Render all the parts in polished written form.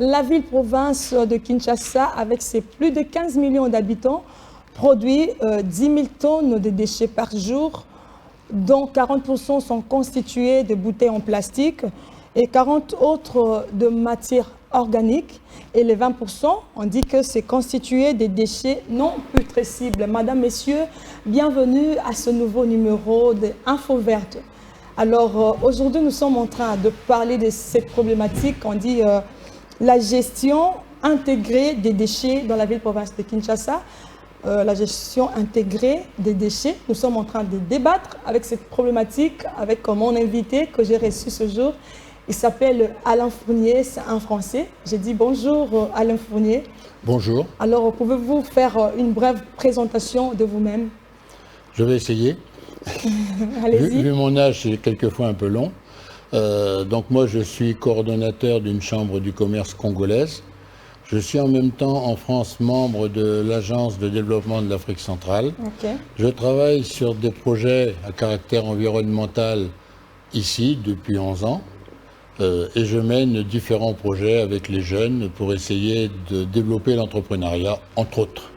La ville-province de Kinshasa, avec ses plus de 15 millions d'habitants, produit 10 000 tonnes de déchets par jour, dont 40% sont constitués de bouteilles en plastique et 40 autres de matières organiques. Et les 20%, on dit que c'est constitué des déchets non putrescibles. Madame, Messieurs, bienvenue à ce nouveau numéro d'Info Verte. Alors aujourd'hui, nous sommes en train de parler de cette problématique. On dit la gestion intégrée des déchets dans la ville-province de Kinshasa. La gestion intégrée des déchets. Nous sommes en train de débattre avec cette problématique avec mon invité que j'ai reçu ce jour. Il s'appelle Alain Fournier, c'est un Français. J'ai dit bonjour Alain Fournier. Bonjour. Alors pouvez-vous faire une brève présentation de vous-même? Je vais essayer. Allez-y. Vu mon âge, c'est quelquefois un peu long. Donc moi, je suis coordonnateur d'une chambre du commerce congolaise. Je suis en même temps en France membre de l'Agence de développement de l'Afrique centrale. Okay. Je travaille sur des projets à caractère environnemental ici depuis 11 ans. Et je mène différents projets avec les jeunes pour essayer de développer l'entrepreneuriat, entre autres.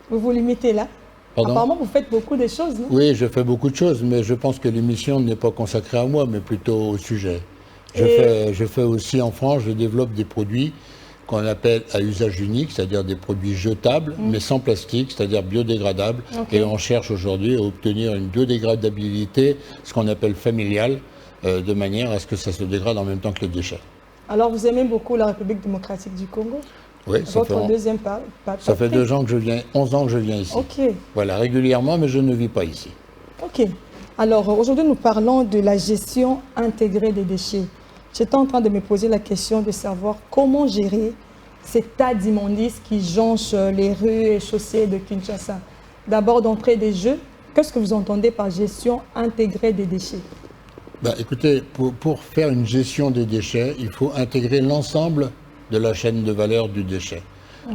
Vous vous limitez là? Pardon? Apparemment, vous faites beaucoup de choses, non? Oui, je fais beaucoup de choses, mais je pense que l'émission n'est pas consacrée à moi, mais plutôt au sujet. Je fais aussi en France, je développe des produits qu'on appelle à usage unique, c'est-à-dire des produits jetables, mais sans plastique, c'est-à-dire biodégradables. Okay. Et on cherche aujourd'hui à obtenir une biodégradabilité, ce qu'on appelle familiale, de manière à ce que ça se dégrade en même temps que les déchets. Alors, vous aimez beaucoup la République démocratique du Congo? Oui, Votre deuxième ça fait 11 ans que je viens ici. Ok. Voilà, régulièrement, mais je ne vis pas ici. Ok. Alors, aujourd'hui, nous parlons de la gestion intégrée des déchets. J'étais en train de me poser la question de savoir comment gérer ces tas d'immondices qui jonchent les rues et chaussées de Kinshasa. D'abord, d'entrée des jeux, qu'est-ce que vous entendez par gestion intégrée des déchets? Écoutez, pour faire une gestion des déchets, il faut intégrer l'ensemble de la chaîne de valeur du déchet.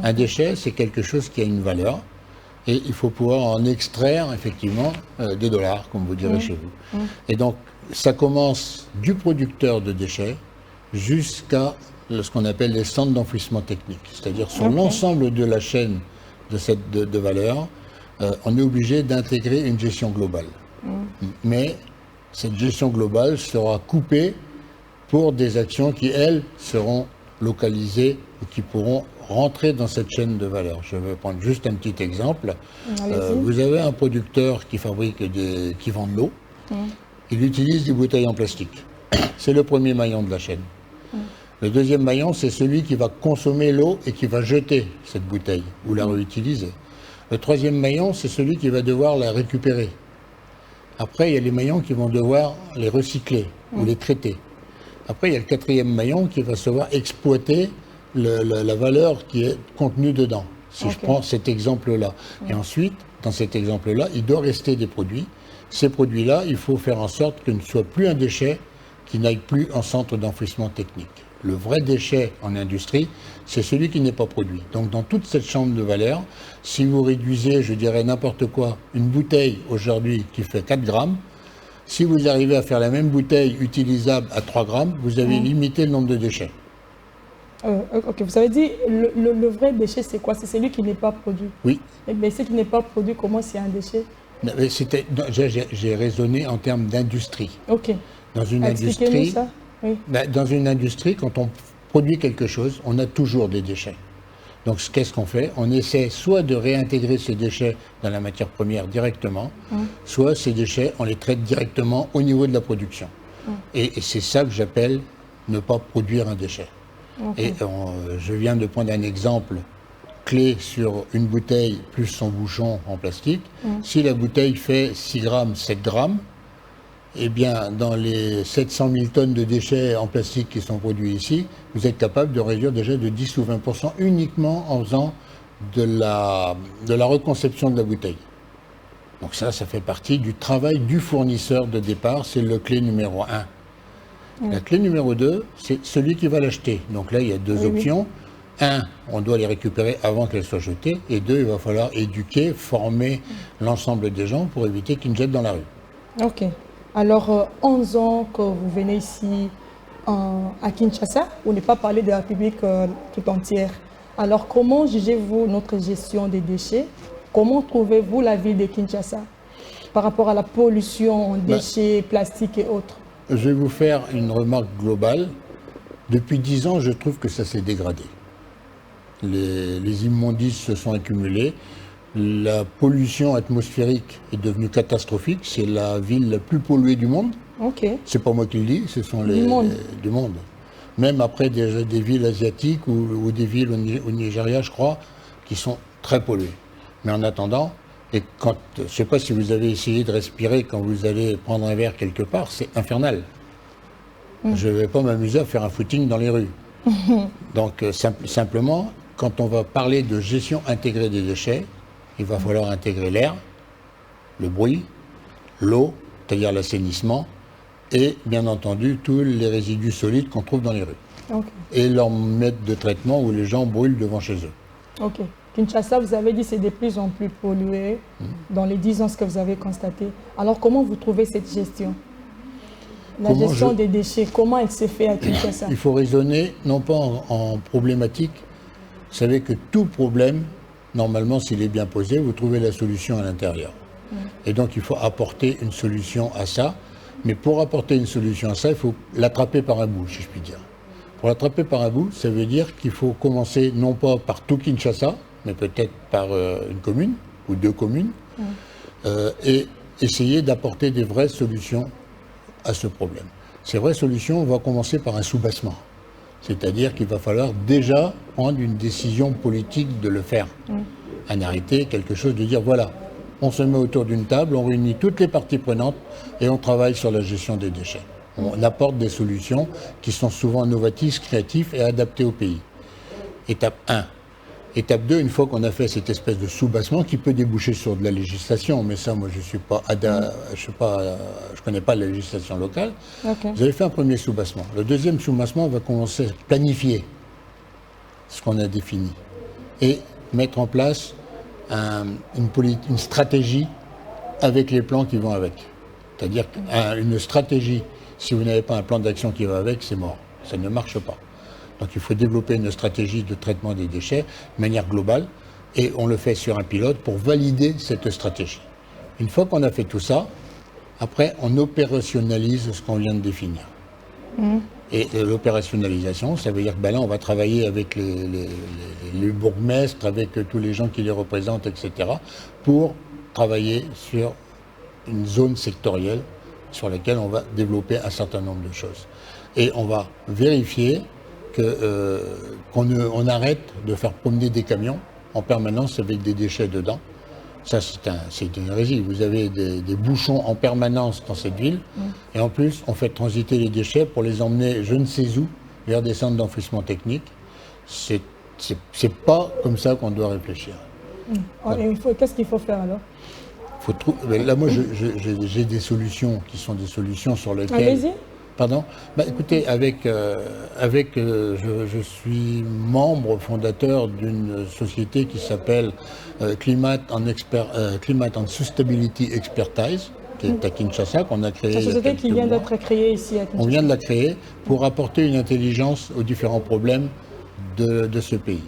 Un déchet, c'est quelque chose qui a une valeur et il faut pouvoir en extraire effectivement des dollars, comme vous direz chez vous. Et donc, ça commence du producteur de déchets jusqu'à ce qu'on appelle les centres d'enfouissement technique. C'est-à-dire sur l'ensemble de la chaîne de valeur, on est obligé d'intégrer une gestion globale. Mais cette gestion globale sera coupée pour des actions qui, elles, seront localisées et qui pourront rentrer dans cette chaîne de valeur. Je vais prendre juste un petit exemple. Vous avez un producteur qui fabrique qui vend de l'eau. Il utilise des bouteilles en plastique. C'est le premier maillon de la chaîne. Le deuxième maillon, c'est celui qui va consommer l'eau et qui va jeter cette bouteille ou la réutiliser. Le troisième maillon, c'est celui qui va devoir la récupérer. Après, il y a les maillons qui vont devoir les recycler ou les traiter. Après, il y a le quatrième maillon qui va savoir exploiter la valeur qui est contenue dedans. Si je prends cet exemple-là. Et ensuite, dans cet exemple-là, il doit rester des produits. Ces produits-là, il faut faire en sorte que ne soit plus un déchet qui n'aille plus en centre d'enfouissement technique. Le vrai déchet en industrie, c'est celui qui n'est pas produit. Donc dans toute cette chaîne de valeur, si vous réduisez, je dirais n'importe quoi, une bouteille aujourd'hui qui fait 4 grammes, si vous arrivez à faire la même bouteille utilisable à 3 grammes, vous avez limité le nombre de déchets. Ok, vous avez dit, le vrai déchet, c'est quoi? C'est celui qui n'est pas produit. Oui. Mais ce qui n'est pas produit, comment c'est un déchet? J'ai raisonné en termes d'industrie. Ok. Dans une Expliquez-nous industrie, ça. Oui. Dans une industrie, quand on produit quelque chose, on a toujours des déchets. Donc qu'est-ce qu'on fait? On essaie soit de réintégrer ces déchets dans la matière première directement, soit ces déchets, on les traite directement au niveau de la production. Et c'est ça que j'appelle ne pas produire un déchet. Et je viens de prendre un exemple clé sur une bouteille plus son bouchon en plastique. Si la bouteille fait 6 grammes, 7 grammes, eh bien, dans les 700 000 tonnes de déchets en plastique qui sont produits ici, vous êtes capable de réduire déjà de 10 ou 20% uniquement en faisant de la reconception de la bouteille. Donc ça fait partie du travail du fournisseur de départ, c'est le clé numéro 1. La clé numéro 2, c'est celui qui va l'acheter. Donc là, il y a deux options. 1, on doit les récupérer avant qu'elles soient jetées. Et 2, il va falloir éduquer, former l'ensemble des gens pour éviter qu'ils ne jettent dans la rue. Ok. Alors, 11 ans que vous venez ici à Kinshasa, pour ne pas parler de la République tout entière. Alors, comment jugez-vous notre gestion des déchets? Comment trouvez-vous la ville de Kinshasa par rapport à la pollution en déchets, plastiques et autres? Je vais vous faire une remarque globale. Depuis 10 ans, je trouve que ça s'est dégradé. Les immondices se sont accumulés. La pollution atmosphérique est devenue catastrophique. C'est la ville la plus polluée du monde. Ok. C'est pas moi qui le dis, ce sont du monde. Même après des villes asiatiques ou des villes au Nigeria, je crois, qui sont très polluées. Mais en attendant, je ne sais pas si vous avez essayé de respirer quand vous allez prendre un verre quelque part, c'est infernal. Je ne vais pas m'amuser à faire un footing dans les rues. Donc simplement, quand on va parler de gestion intégrée des déchets, il va falloir intégrer l'air, le bruit, l'eau, c'est-à-dire l'assainissement, et bien entendu tous les résidus solides qu'on trouve dans les rues. Okay. Et leur mode de traitement où les gens brûlent devant chez eux. Ok. Kinshasa, vous avez dit c'est de plus en plus pollué dans les 10 ans ce que vous avez constaté. Alors comment vous trouvez cette gestion? La gestion des déchets, comment elle s'est faite à Kinshasa? Il faut raisonner non pas en problématique. Vous savez que tout problème, normalement s'il est bien posé, vous trouvez la solution à l'intérieur. Et donc il faut apporter une solution à ça. Mais pour apporter une solution à ça, il faut l'attraper par un bout, si je puis dire. Pour l'attraper par un bout, ça veut dire qu'il faut commencer non pas par tout Kinshasa, mais peut-être par une commune ou 2 communes, et essayer d'apporter des vraies solutions à ce problème. Ces vraies solutions, on va commencer par un soubassement. C'est-à-dire qu'il va falloir déjà prendre une décision politique de le faire. Un arrêté, quelque chose de dire, voilà, on se met autour d'une table, on réunit toutes les parties prenantes et on travaille sur la gestion des déchets. On apporte des solutions qui sont souvent innovatives, créatives et adaptées au pays. Étape 1. Étape 2, une fois qu'on a fait cette espèce de soubassement qui peut déboucher sur de la législation, mais ça, moi, je connais pas la législation locale. Okay. Vous avez fait un premier soubassement. Le deuxième soubassement va commencer à planifier ce qu'on a défini et mettre en place une stratégie avec les plans qui vont avec. C'est-à-dire qu'une stratégie, si vous n'avez pas un plan d'action qui va avec, c'est mort. Ça ne marche pas. Donc il faut développer une stratégie de traitement des déchets de manière globale et on le fait sur un pilote pour valider cette stratégie. Une fois qu'on a fait tout ça, après on opérationnalise ce qu'on vient de définir. Et l'opérationnalisation, ça veut dire que là on va travailler avec les bourgmestres, avec tous les gens qui les représentent, etc. pour travailler sur une zone sectorielle sur laquelle on va développer un certain nombre de choses. Et on va vérifier qu'on arrête de faire promener des camions en permanence avec des déchets dedans. Ça, c'est une hérésie. Vous avez des bouchons en permanence dans cette ville. Et en plus, on fait transiter les déchets pour les emmener je ne sais où, vers des centres d'enfouissement technique. C'est pas comme ça qu'on doit réfléchir. Voilà. Qu'est-ce qu'il faut faire alors? Là, moi, j'ai des solutions qui sont des solutions sur lesquelles... Allez-y. Pardon. Écoutez, je suis membre fondateur d'une société qui s'appelle Climate and Sustainability Expertise, qui est à Kinshasa, qu'on a créée. C'est une société qui vient d'être créée ici à Kinshasa. On vient de la créer pour apporter une intelligence aux différents problèmes de ce pays.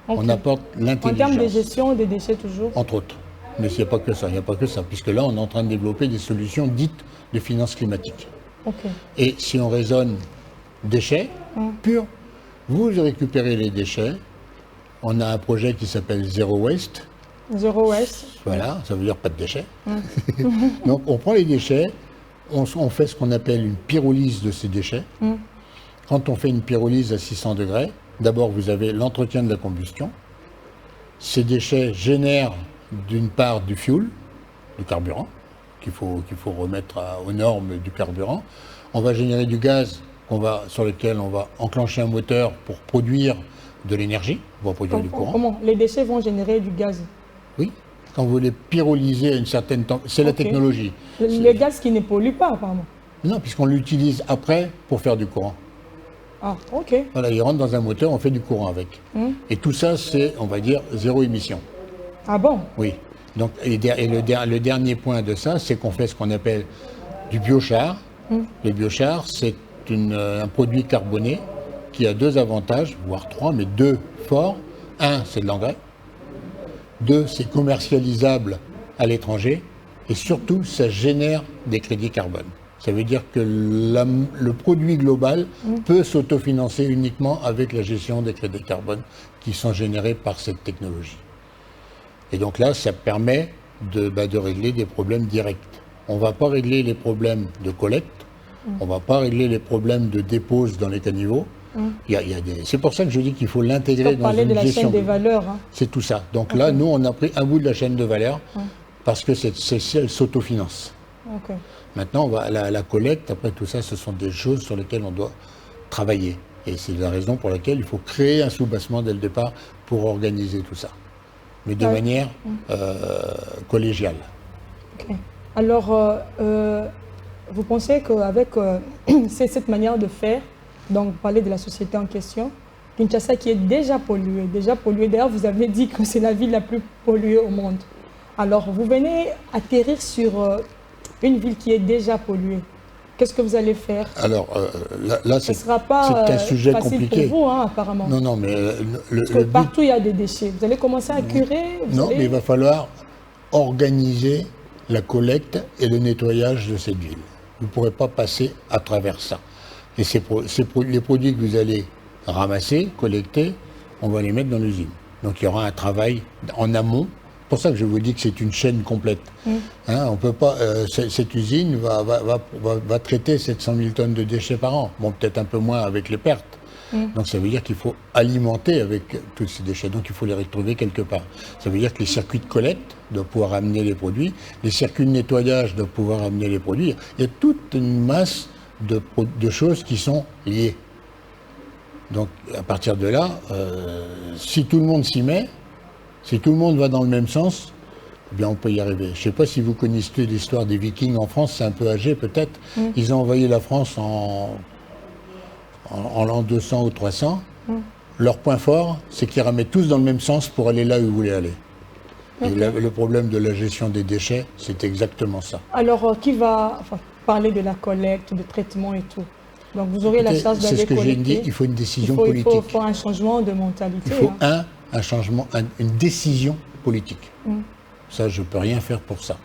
Okay. On apporte l'intelligence. En termes de gestion des déchets toujours. Entre autres. Mais il n'y a pas que ça, puisque là, on est en train de développer des solutions dites de finance climatique. Okay. Et si on raisonne déchets purs, vous récupérez les déchets. On a un projet qui s'appelle Zero Waste. Zero Waste. Voilà, ça veut dire pas de déchets. Donc on prend les déchets, on fait ce qu'on appelle une pyrolyse de ces déchets. Quand on fait une pyrolyse à 600 degrés, d'abord vous avez l'entretien de la combustion. Ces déchets génèrent d'une part du fuel, du carburant, qu'il faut remettre aux normes du carburant. On va générer du gaz sur lequel on va enclencher un moteur pour produire de l'énergie, on va produire du courant. Comment? Les déchets vont générer du gaz? Oui, quand vous les pyrolysez à une certaine temps, c'est la technologie. Le gaz qui ne pollue pas, apparemment? Non, puisqu'on l'utilise après pour faire du courant. Ah, ok. Voilà, il rentre dans un moteur, on fait du courant avec. Et tout ça, c'est, on va dire, zéro émission. Ah bon? Oui. Donc, le dernier point de ça, c'est qu'on fait ce qu'on appelle du biochar. Le biochar, c'est un produit carboné qui a 2 avantages, voire 3, mais 2 forts. 1, c'est de l'engrais. 2, c'est commercialisable à l'étranger. Et surtout, ça génère des crédits carbone. Ça veut dire que le produit global peut s'autofinancer uniquement avec la gestion des crédits carbone qui sont générés par cette technologie. Et donc là, ça permet de régler des problèmes directs. On ne va pas régler les problèmes de collecte, on ne va pas régler les problèmes de dépose dans les caniveaux. C'est pour ça que je dis qu'il faut l'intégrer dans une gestion. On parlait de la chaîne des valeurs. Hein. C'est tout ça. Donc là, nous, on a pris un bout de la chaîne de valeur parce que elle s'autofinance. Maintenant, la collecte, après tout ça, ce sont des choses sur lesquelles on doit travailler. Et c'est la raison pour laquelle il faut créer un sous-bassement dès le départ pour organiser tout ça. Mais de manière collégiale. Alors, vous pensez qu'avec cette manière de faire, donc parler de la société en question, Kinshasa qui est déjà polluée. D'ailleurs, vous avez dit que c'est la ville la plus polluée au monde. Alors, vous venez atterrir sur une ville qui est déjà polluée. Qu'est-ce que vous allez faire? Alors, là c'est un sujet compliqué. Pour vous, hein, apparemment. Non, mais parce que partout, il y a des déchets. Vous allez commencer à curer? Mais il va falloir organiser la collecte et le nettoyage de cette ville. Vous ne pourrez pas passer à travers ça. Et les produits que vous allez ramasser, collecter, on va les mettre dans l'usine. Donc il y aura un travail en amont. C'est pour ça que je vous dis que c'est une chaîne complète. Hein, on peut pas. Cette usine va traiter 700 000 tonnes de déchets par an. Bon, peut-être un peu moins avec les pertes. Donc ça veut dire qu'il faut alimenter avec tous ces déchets. Donc il faut les retrouver quelque part. Ça veut dire que les circuits de collecte doivent pouvoir amener les produits. Les circuits de nettoyage doivent pouvoir amener les produits. Il y a toute une masse de choses qui sont liées. Donc à partir de là, si tout le monde s'y met, si tout le monde va dans le même sens, eh bien on peut y arriver. Je ne sais pas si vous connaissez l'histoire des Vikings en France, c'est un peu âgé peut-être. Ils ont envahi la France en l'an 200 ou 300. Leur point fort, c'est qu'ils ramaient tous dans le même sens pour aller là où ils voulaient aller. Et le problème de la gestion des déchets, c'est exactement ça. Alors, qui va parler de la collecte, de traitement et tout? Donc, vous aurez la charge d'aller collecter. C'est ce que j'ai dit, il faut une décision politique. Il faut un changement de mentalité. Il faut un changement, une décision politique. Ça, je ne peux rien faire pour ça.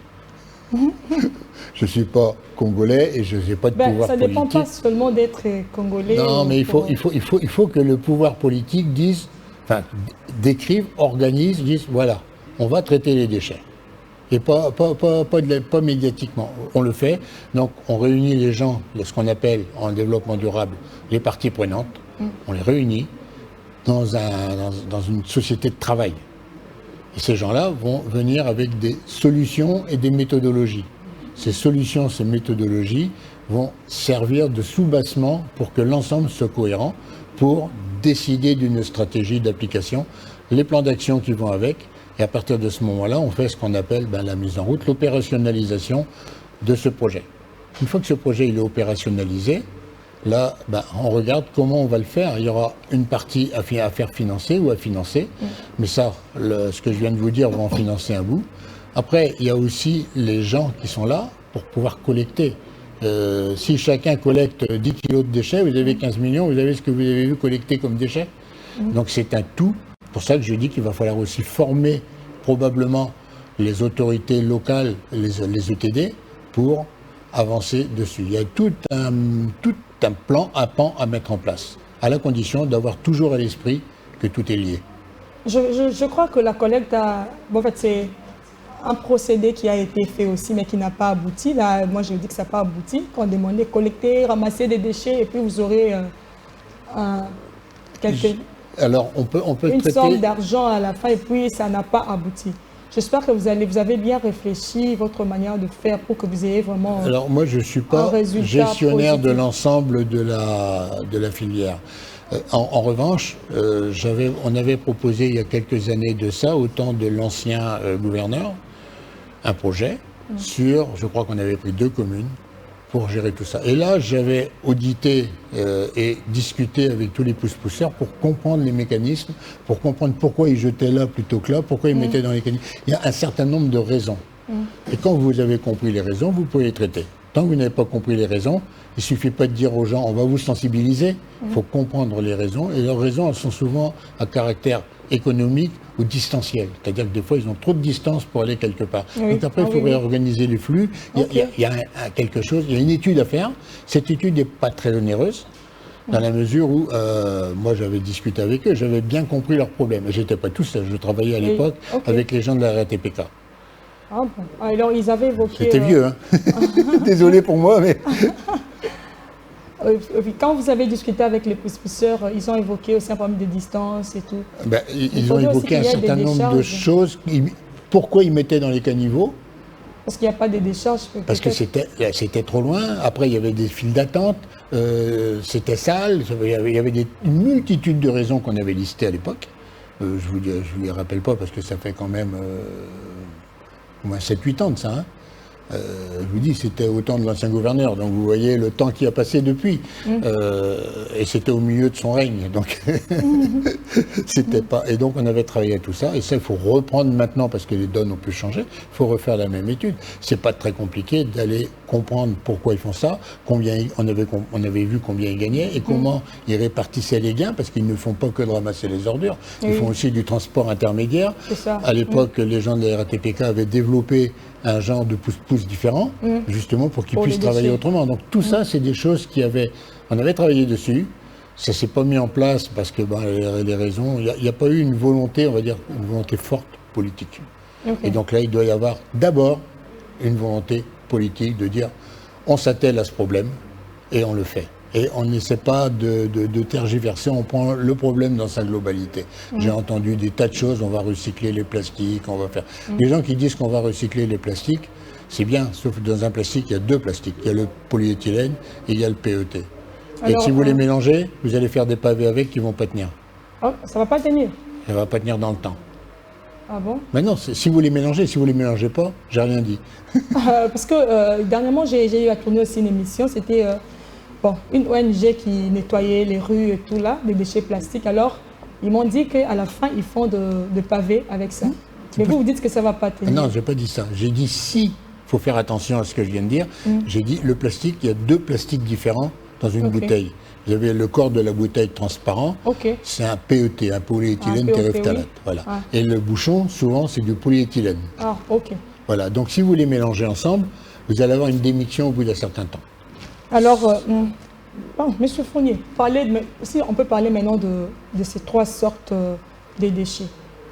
Je ne suis pas congolais et je n'ai pas de pouvoir politique. Ça ne dépend pas seulement d'être congolais. Non, mais il faut que le pouvoir politique dise, décrive, organise, dise, voilà, on va traiter les déchets. Et pas médiatiquement. On le fait, donc on réunit les gens, ce qu'on appelle en développement durable, les parties prenantes, on les réunit dans une société de travail. Et ces gens-là vont venir avec des solutions et des méthodologies. Ces solutions, ces méthodologies vont servir de sous-bassement pour que l'ensemble soit cohérent, pour décider d'une stratégie d'application, les plans d'action qui vont avec. Et à partir de ce moment-là, on fait ce qu'on appelle la mise en route, l'opérationnalisation de ce projet. Une fois que ce projet il est opérationnalisé, là, on regarde comment on va le faire. Il y aura une partie à faire financer ou à financer. Mais ça, ce que je viens de vous dire, va en financer un bout. Après, il y a aussi les gens qui sont là pour pouvoir collecter. Si chacun collecte 10 kilos de déchets, vous avez 15 millions, vous avez ce que vous avez vu collecter comme déchets. Donc c'est un tout. C'est pour ça que je dis qu'il va falloir aussi former probablement les autorités locales, les ETD, pour avancer dessus. Il y a tout un plan, un pan à mettre en place, à la condition d'avoir toujours à l'esprit que tout est lié. Je crois que la collecte c'est un procédé qui a été fait aussi, mais qui n'a pas abouti. Là, moi, je dis que ça n'a pas abouti. Quand on demandait collecter, ramasser des déchets, et puis vous aurez Alors, on peut une traiter... somme d'argent à la fin, et puis ça n'a pas abouti. J'espère que vous avez bien réfléchi votre manière de faire pour que vous ayez vraiment. Alors moi, je ne suis pas gestionnaire positif de l'ensemble de la filière. En revanche, on avait proposé il y a quelques années de ça, au temps de l'ancien gouverneur, un projet sur, je crois qu'on avait pris 2 communes pour gérer tout ça. Et là, j'avais audité et discuté avec tous les pousse-pousseurs pour comprendre les mécanismes, pour comprendre pourquoi ils jetaient là plutôt que là, pourquoi ils mettaient dans les caniveaux. Il y a un certain nombre de raisons. Et quand vous avez compris les raisons, vous pouvez les traiter. Tant que vous n'avez pas compris les raisons, il ne suffit pas de dire aux gens, on va vous sensibiliser, il faut comprendre les raisons. Et leurs raisons, elles sont souvent à caractère économique ou distanciel. C'est-à-dire que des fois, ils ont trop de distance pour aller quelque part. Oui. Donc après, il faut réorganiser les flux. Ok. Il y a quelque chose, il y a une étude à faire. Cette étude n'est pas très onéreuse, dans la mesure où, moi j'avais discuté avec eux, j'avais bien compris leurs problèmes. Je n'étais pas tout seul, je travaillais à l'époque avec les gens de la RATPK. Ah bon. Alors, ils avaient évoqué... C'était vieux, hein. Désolé pour moi, mais... Quand vous avez discuté avec les prescripteurs, ils ont évoqué aussi un problème de distance et tout. Ben, ils ont évoqué un certain nombre de choses. Pourquoi ils mettaient dans les caniveaux? Parce qu'il n'y a pas de décharges. Parce que c'était trop loin. Après, il y avait des files d'attente. C'était sale. Il y avait une multitude de raisons qu'on avait listées à l'époque. Je ne vous les rappelle pas parce que ça fait quand même au moins 7-8 ans de ça. Hein. Je vous dis, c'était au temps de l'ancien gouverneur, donc vous voyez le temps qui a passé depuis, et c'était au milieu de son règne, donc c'était pas. Et donc on avait travaillé à tout ça, et ça il faut reprendre maintenant parce que les donnes ont pu changer. Il faut refaire la même étude. C'est pas très compliqué d'aller comprendre pourquoi ils font ça, combien on avait vu combien ils gagnaient et comment ils répartissaient les gains, parce qu'ils ne font pas que de ramasser les ordures, ils font aussi du transport intermédiaire. À l'époque, les gens de la RATPK avaient développé un genre de pouce-pouce différent, justement pour qu'ils puissent travailler autrement. Donc tout ça, c'est des choses on avait travaillé dessus, ça s'est pas mis en place parce que les raisons, il n'y a pas eu une volonté, on va dire, une volonté forte politique. Et donc là, il doit y avoir d'abord une volonté politique de dire, on s'attelle à ce problème et on le fait. Et on n'essaie pas de tergiverser, on prend le problème dans sa globalité. J'ai entendu des tas de choses, on va recycler les plastiques, on va faire... Les gens qui disent qu'on va recycler les plastiques, c'est bien, sauf que dans un plastique, il y a deux plastiques. Il y a le polyéthylène et il y a le PET. Alors, et si vous les mélangez, vous allez faire des pavés avec qui ne vont pas tenir. Oh, ça ne va pas tenir? Ça ne va pas tenir dans le temps. Ah bon? Mais non, si vous les mélangez, si vous ne les mélangez pas, j'ai rien dit. Parce que dernièrement, j'ai eu à tourner aussi une émission, c'était... une ONG qui nettoyait les rues et tout là, des déchets plastiques. Alors, ils m'ont dit qu'à la fin, ils font de pavés avec ça. Mais vous dites que ça ne va pas tenir. Non, je n'ai pas dit ça. J'ai dit si, il faut faire attention à ce que je viens de dire. J'ai dit le plastique, il y a deux plastiques différents dans une bouteille. Vous avez le corps de la bouteille transparent, c'est un PET, un polyéthylène terephthalate. Oui. Voilà. Ah. Et le bouchon, souvent, c'est du polyéthylène. Ah, ok. Voilà. Donc, si vous les mélangez ensemble, vous allez avoir une démiction au bout d'un certain temps. Alors, Monsieur Fournier, si on peut parler maintenant de ces trois sortes de déchets.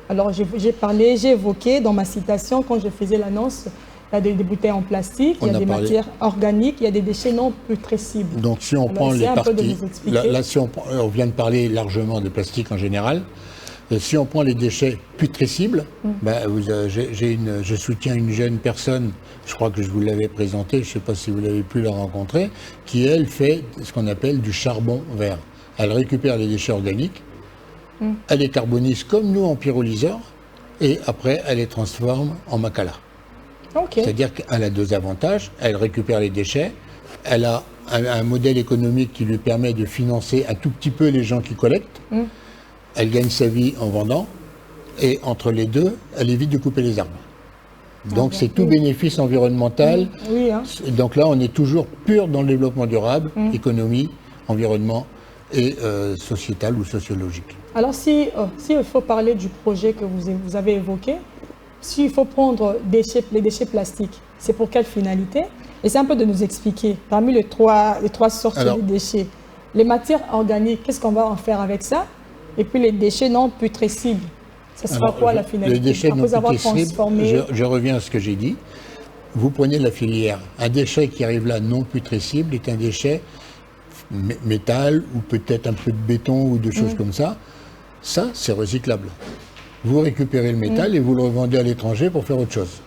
Alors, j'ai évoqué dans ma citation, quand je faisais l'annonce, il y a des bouteilles en plastique, il y a des matières organiques, il y a des déchets non putrescibles. Donc, si on prend les parties, là, si on vient de parler largement de plastique en général. Si on prend les déchets putrescibles, je soutiens une jeune personne, je crois que je vous l'avais présentée, je ne sais pas si vous l'avez pu la rencontrer, qui elle fait ce qu'on appelle du charbon vert. Elle récupère les déchets organiques, elle les carbonise comme nous en pyrolyseur, et après elle les transforme en macala. C'est-à-dire qu'elle a deux avantages, elle récupère les déchets, elle a un modèle économique qui lui permet de financer un tout petit peu les gens qui collectent. Elle gagne sa vie en vendant, et entre les deux, elle évite de couper les arbres. Donc c'est tout bénéfice environnemental. Donc là, on est toujours pur dans le développement durable, économie, environnement et sociétal ou sociologique. Alors si il faut parler du projet que vous avez évoqué, s'il faut prendre les déchets plastiques, c'est pour quelle finalité? Et c'est un peu de nous expliquer, parmi les trois sortes de déchets, les matières organiques, qu'est-ce qu'on va en faire avec ça? Et puis les déchets non putrescibles, ça sera quoi la finalité? Les déchets non putrescibles, je reviens à ce que j'ai dit. Vous prenez la filière. Un déchet qui arrive là non putrescible est un déchet métal ou peut-être un peu de béton ou de choses comme ça. Ça, c'est recyclable. Vous récupérez le métal et vous le revendez à l'étranger pour faire autre chose.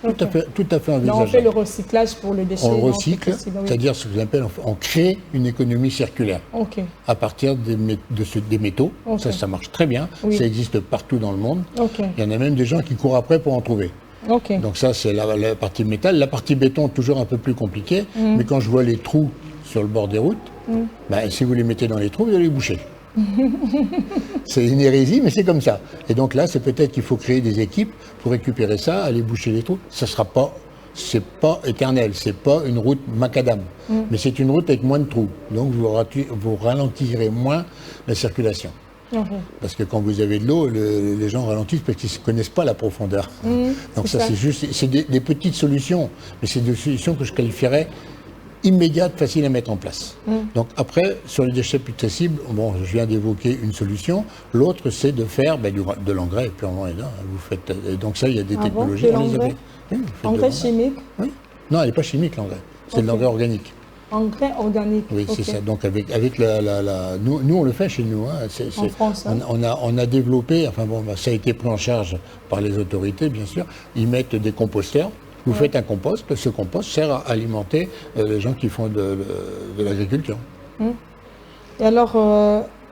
Tout à fait envisageable. Là, on fait le recyclage pour les déchets. On le recycle, c'est-à-dire ce que j'appelle, on crée une économie circulaire à partir des métaux. Ça marche très bien. Ça existe partout dans le monde. Il y en a même des gens qui courent après pour en trouver. Donc ça, c'est la partie métal. La partie béton, toujours un peu plus compliquée. Mais quand je vois les trous sur le bord des routes, si vous les mettez dans les trous, vous allez les boucher. C'est une hérésie, mais c'est comme ça. Et donc là, c'est peut-être qu'il faut créer des équipes pour récupérer ça, aller boucher les trous. Ça ne sera pas c'est pas éternel, c'est pas une route macadam, mais c'est une route avec moins de trous. Donc vous ralentirez moins la circulation. Parce que quand vous avez de l'eau, les gens ralentissent parce qu'ils ne connaissent pas la profondeur. Donc ça, c'est juste, c'est des petites solutions, mais c'est des solutions que je qualifierais immédiates, faciles à mettre en place. Donc après, sur les déchets putrescibles, bon, je viens d'évoquer une solution. L'autre, c'est de faire de l'engrais purement et là, vous faites. Et donc ça, il y a des technologies. Bon, engrais chimique? Oui. Non, elle n'est pas chimique l'engrais. C'est de l'engrais organique. Engrais organique. Oui, c'est ça. Donc avec nous on le fait chez nous. Hein. En France. Hein. On a développé, enfin bon, ça a été pris en charge par les autorités, bien sûr. Ils mettent des composteurs. Vous faites un compost. Ce compost sert à alimenter les gens qui font de l'agriculture. Et alors,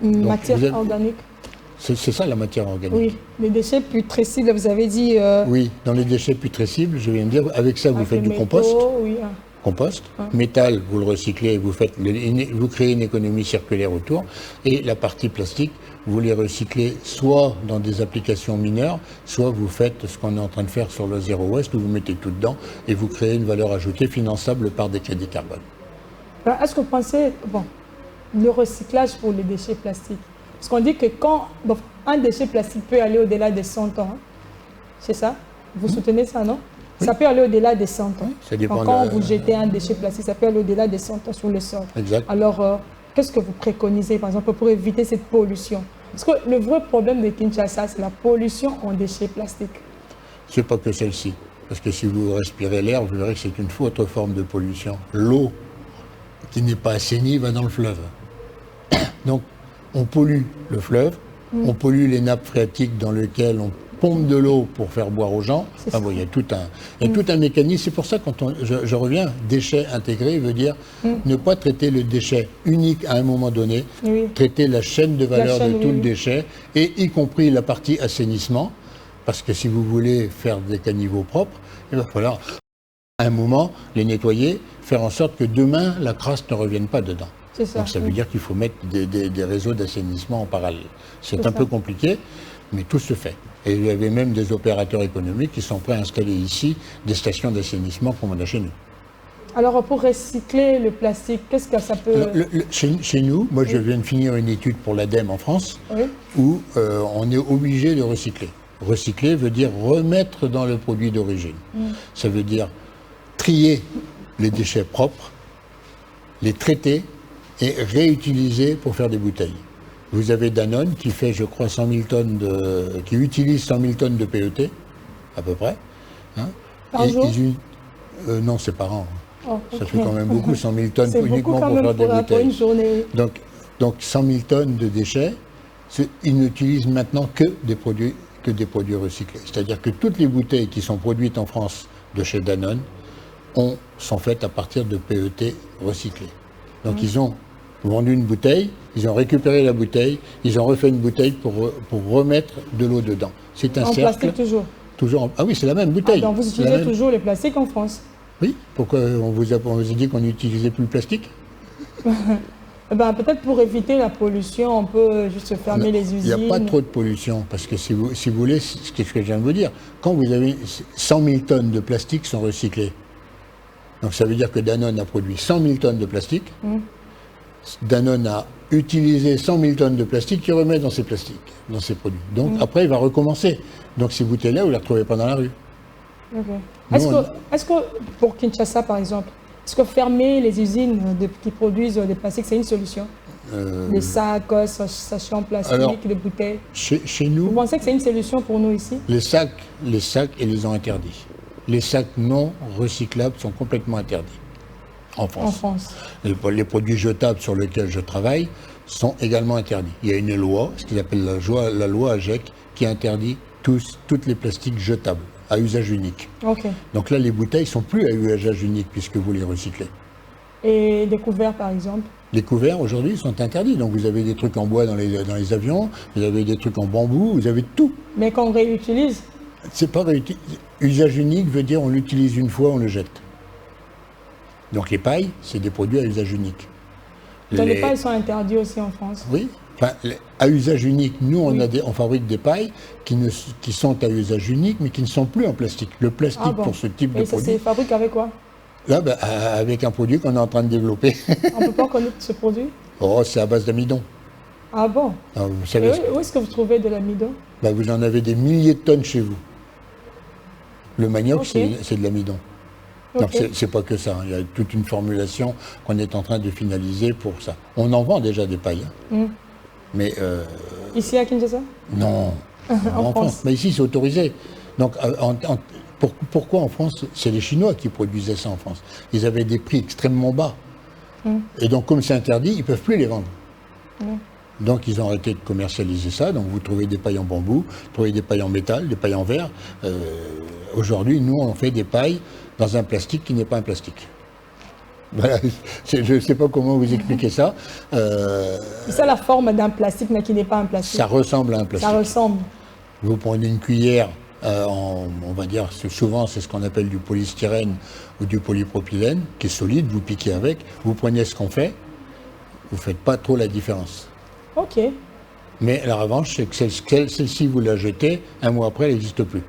matière organique? C'est ça la matière organique. Oui, les déchets putrescibles, vous avez dit. Oui, dans les déchets putrescibles, je viens de dire, avec ça vous faites du compost. Oui. Compost, métal, vous le recyclez, vous créez une économie circulaire autour, et la partie plastique, vous les recyclez soit dans des applications mineures, soit vous faites ce qu'on est en train de faire sur le Zero Waste, où vous mettez tout dedans, et vous créez une valeur ajoutée finançable par des crédits carbone. Est-ce que vous pensez, le recyclage pour les déchets plastiques, parce qu'on dit que quand un déchet plastique peut aller au-delà de 100 ans, c'est ça? Vous soutenez ça, non? Ça peut aller au-delà des 100 ans. Oui, ça dépend quand vous jetez un déchet plastique, ça peut aller au-delà des 100 ans sur le sol. Exact. Alors, qu'est-ce que vous préconisez, par exemple, pour éviter cette pollution? Parce que le vrai problème de Kinshasa, c'est la pollution en déchets plastiques. Ce n'est pas que celle-ci. Parce que si vous respirez l'air, vous verrez que c'est une autre forme de pollution. L'eau qui n'est pas assainie va dans le fleuve. Donc, on pollue le fleuve, on pollue les nappes phréatiques dans lesquelles on pompe de l'eau pour faire boire aux gens. Enfin, bon, il y a tout un mécanisme. C'est pour ça, quand je reviens, déchet intégré veut dire ne pas traiter le déchet unique à un moment donné, traiter la chaîne de valeur de tout le déchet, et y compris la partie assainissement, parce que si vous voulez faire des caniveaux propres, il va falloir à un moment les nettoyer, faire en sorte que demain la crasse ne revienne pas dedans. Donc ça veut dire qu'il faut mettre des réseaux d'assainissement en parallèle. C'est un peu compliqué, mais tout se fait. Et il y avait même des opérateurs économiques qui sont prêts à installer ici des stations d'assainissement comme on a chez nous. Alors pour recycler le plastique, qu'est-ce que ça peut... Chez nous, moi je viens de finir une étude pour l'ADEME en France, où on est obligé de recycler. Recycler veut dire remettre dans le produit d'origine. Ça veut dire trier les déchets propres, les traiter et réutiliser pour faire des bouteilles. Vous avez Danone qui fait, je crois, 100 000 tonnes qui utilise 100 000 tonnes de PET, à peu près. Hein. Par jour non, c'est par an. Oh, ça fait quand même beaucoup, 100 000 tonnes uniquement pour faire des bouteilles. Pour une journée. Donc 100 000 tonnes de déchets, ils n'utilisent maintenant que des produits recyclés. C'est-à-dire que toutes les bouteilles qui sont produites en France de chez Danone sont faites à partir de PET recyclés. Donc ils ont vendu une bouteille, ils ont récupéré la bouteille, ils ont refait une bouteille pour remettre de l'eau dedans. C'est un cercle. En plastique toujours? Ah oui, c'est la même bouteille. Donc vous utilisez toujours les plastiques en France? Oui. Pourquoi on vous a dit qu'on n'utilisait plus le plastique? Peut-être pour éviter la pollution, on peut juste fermer les usines. Il n'y a pas trop de pollution, parce que si vous voulez, c'est ce que je viens de vous dire, quand vous avez 100 000 tonnes de plastique sont recyclées, donc ça veut dire que Danone a produit 100 000 tonnes de plastique, Danone a utilisé 100 000 tonnes de plastique qu'il remet dans ses plastiques, dans ses produits. Donc après, il va recommencer. Donc ces bouteilles-là, vous ne les retrouvez pas dans la rue. Est-ce que, pour Kinshasa, par exemple, est-ce que fermer les usines qui produisent des plastiques, c'est une solution? Les sacs, sachets en plastique, les bouteilles. Chez nous... Vous pensez que c'est une solution pour nous ici? Les sacs, ils les ont interdits. Les sacs non recyclables sont complètement interdits en France. Les produits jetables sur lesquels je travaille sont également interdits. Il y a une loi, ce qu'ils appellent la loi AGEC, qui interdit tous les plastiques jetables à usage unique. Donc là, les bouteilles ne sont plus à usage unique puisque vous les recyclez. Et les couverts, par exemple? Les couverts, aujourd'hui, sont interdits. Donc vous avez des trucs en bois dans les avions, vous avez des trucs en bambou, vous avez tout. Mais qu'on réutilise? C'est pas réutilisé. Usage unique veut dire on l'utilise une fois, on le jette. Donc les pailles, c'est des produits à usage unique. Donc les pailles sont interdits aussi en France? Oui. Enfin, à usage unique, nous, Oui. on fabrique des pailles qui sont à usage unique, mais qui ne sont plus en plastique. Le plastique Ah bon. pour ce type de Et ça produit, se fabrique avec quoi? là, ben, avec un produit qu'on est en train de développer, On ne peut pas connaître ce produit? oh, c'est à base d'amidon. Ah bon? Alors, vous Et savez, où est-ce que vous trouvez de l'amidon? ben, vous en avez des milliers de tonnes chez vous. Le manioc, Ok. c'est de l'amidon. Donc Ok. c'est pas que ça, hein. Il y a toute une formulation qu'on est en train de finaliser pour ça. On en vend déjà des pailles, hein. Hmm. Mais Ici à Kinshasa? non, en France. Mais ici, c'est autorisé. Donc pourquoi en France? C'est les Chinois qui produisaient ça en France. Ils avaient des prix extrêmement bas. Et donc comme c'est interdit, ils ne peuvent plus les vendre. Donc ils ont arrêté de commercialiser ça. Donc vous trouvez des pailles en bambou, vous trouvez des pailles en métal, des pailles en verre. Aujourd'hui, nous, on fait des pailles dans un plastique qui n'est pas un plastique. Voilà, je ne sais pas comment vous expliquer ça. C'est ça la forme d'un plastique, mais qui n'est pas un plastique. Ça ressemble à un plastique. Ça ressemble. Vous prenez une cuillère, on va dire, souvent c'est ce qu'on appelle du polystyrène ou du polypropylène, qui est solide, vous piquez avec, vous prenez ce qu'on fait, vous ne faites pas trop la différence. Ok. Mais la revanche, c'est que celle-ci, vous la jetez, un mois après, elle n'existe plus.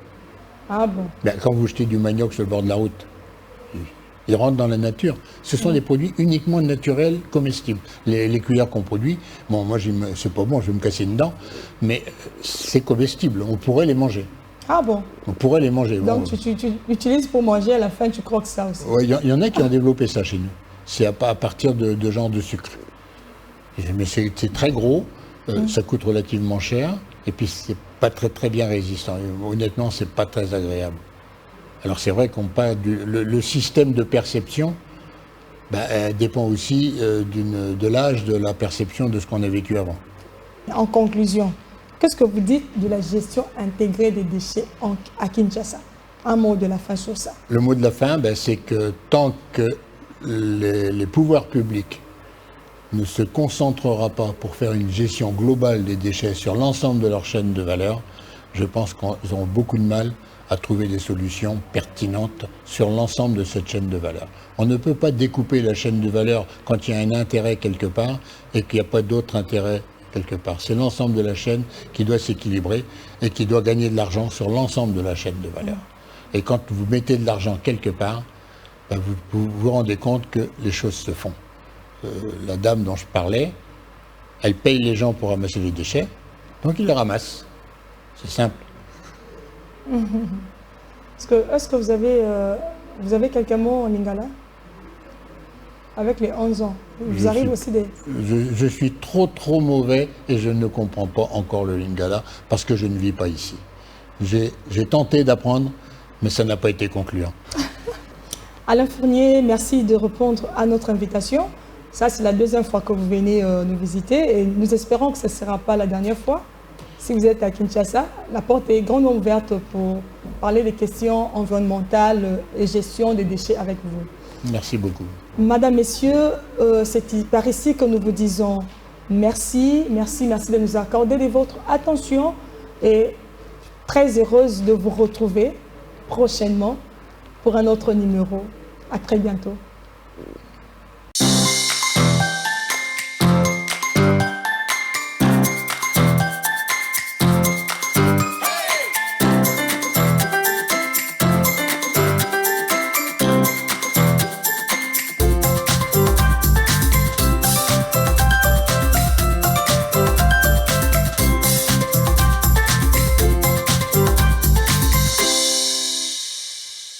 Ah bon. Ben, quand vous jetez du manioc sur le bord de la route, il rentre dans la nature. Ce sont des produits uniquement naturels, comestibles. Les cuillères qu'on produit, bon, moi, c'est pas bon, je vais me casser une dent, mais c'est comestible, on pourrait les manger. Ah bon. On pourrait les manger. Donc Bon, tu utilises pour manger, à la fin tu croques ça aussi. ouais, y en a qui ont développé ça chez nous. C'est à partir de genre de sucre. Mais c'est très gros, ça coûte relativement cher, et puis c'est pas très bien résistant. Et honnêtement, c'est pas très agréable. Alors c'est vrai qu'on parle le système de perception dépend aussi de l'âge de la perception de ce qu'on a vécu avant. En conclusion, qu'est-ce que vous dites de la gestion intégrée des déchets à Kinshasa? Un mot de la fin sur ça. Le mot de la fin, c'est que tant que les pouvoirs publics ne se concentrera pas pour faire une gestion globale des déchets sur l'ensemble de leur chaîne de valeur, je pense qu'ils auront beaucoup de mal à trouver des solutions pertinentes sur l'ensemble de cette chaîne de valeur. On ne peut pas découper la chaîne de valeur quand il y a un intérêt quelque part et qu'il n'y a pas d'autre intérêt quelque part. C'est l'ensemble de la chaîne qui doit s'équilibrer et qui doit gagner de l'argent sur l'ensemble de la chaîne de valeur. Et quand vous mettez de l'argent quelque part, vous vous rendez compte que les choses se font. La dame dont je parlais, elle paye les gens pour ramasser les déchets, donc ils les ramassent. C'est simple. Est-ce que vous avez quelques mots en lingala? Avec les 11 ans. Vous arrivez aussi des... Je suis trop mauvais et je ne comprends pas encore le lingala parce que je ne vis pas ici. J'ai tenté d'apprendre, mais ça n'a pas été concluant. Alain Fournier, merci de répondre à notre invitation. Ça, c'est la deuxième fois que vous venez nous visiter et nous espérons que ce ne sera pas la dernière fois. Si vous êtes à Kinshasa, la porte est grandement ouverte pour parler des questions environnementales et gestion des déchets avec vous. Merci beaucoup. Madame, Messieurs, c'est par ici que nous vous disons merci de nous accorder de votre attention et très heureuse de vous retrouver prochainement pour un autre numéro. À très bientôt.